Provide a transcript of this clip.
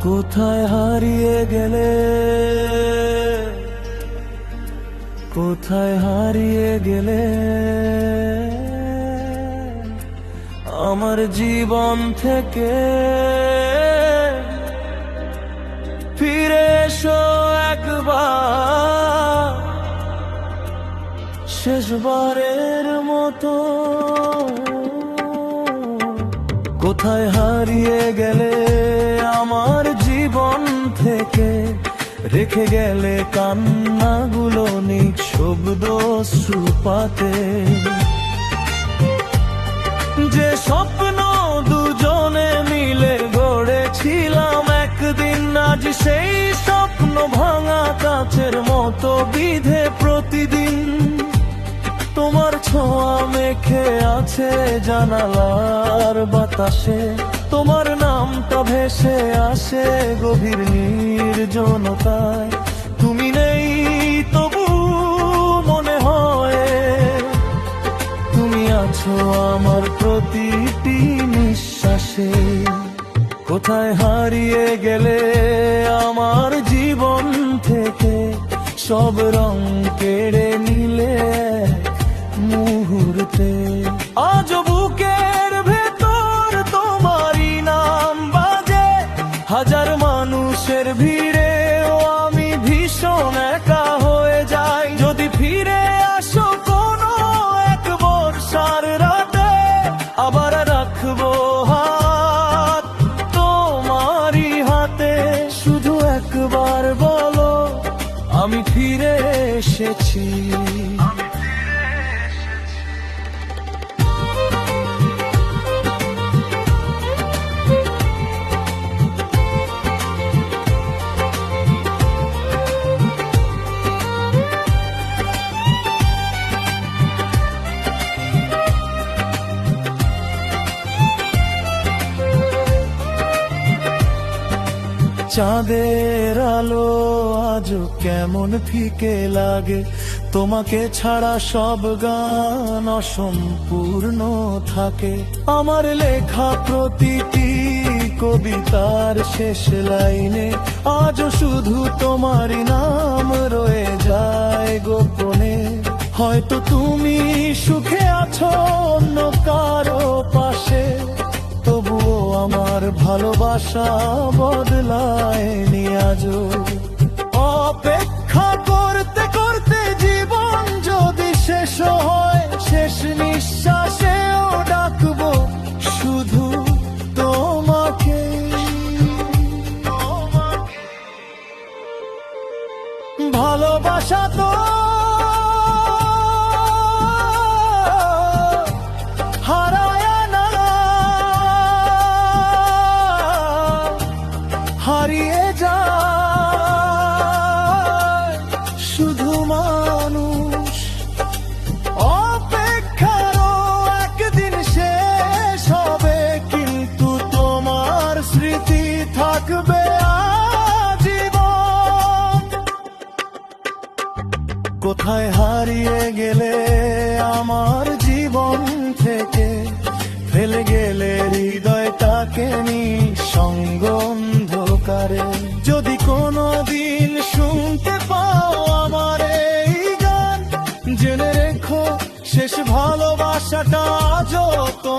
কোথায় হারিয়ে গেলে, কোথায় হারিয়ে গেলে আমার জীবন থেকে? ফিরে এসো একবার, শেষবারের মতো। কোথায় হারিয়ে গেলে আমার জীবন থেকে? রেখে গেলে কান্নাগুলো নিঃশব্দ শ্রুপাতে। যে স্বপ্ন দুজনে মিলে গড়েছিলাম একদিন, আজ সেই স্বপ্ন ভাঙা কাচের মতো বিধে প্রতিদিন। তোমার ছোঁয়া মেখে আছে জানালার বাতাসে, তোমার নামটা ভেসে আসে গভীর নির্জনতায়। তুমি নেই তবু মনে হয় তুমি আছো আমার প্রতিটি নিঃশ্বাসে। কোথায় হারিয়ে গেলে আমার জীবন থেকে? সব রং কেড়ে নিলে মুহূর্তে। আজ বুকের ভেতর তোমারই নাম বাজে, হাজার মানুষের ভিড়ে আমি ভীষণ একা হয়ে যাই। যদি ফিরে আসো কোনো এক বর্ষার রাতে, আবার রাখবো হাত তোমারই হাতে। শুধু একবার বলো আমি ফিরে এসেছি। চাঁদের আলো আজ কেমন ফিকে লাগে, তোমাকে ছাড়া সব গান অসম্পূর্ণ থাকে। আমার লেখা প্রতিটি কবিতার শেষ লাইনে আজও শুধু তোমারই নাম রয়ে যায় গোপনে। হয়তো তুমি সুখে আছো অন্য কারো পাশে, তবুও আমার ভালোবাসা বদলায়নি আজও। অপেক্ষা করতে করতে জীবন যদি শেষ হয়, শেষ নিঃশ্বাসেও ডাকবো শুধু তোমাকে। ভালোবাসা তো হারিয়ে যায়, শুধু মানুষ অপেক্ষারও একদিন শেষ হবে। কিন্তু তোমার স্মৃতি থাকবে আজীবন। কোথায় হারিয়ে গেলে আমার জীবন থেকে? ফেলে গেলে হৃদয়টাকে নিঃসঙ্গ অন্ধকারে। যদি কোনোদিন শুনতে পাও আমার এই গান, জেনে রেখো শেষ ভালোবাসাটা আজও তো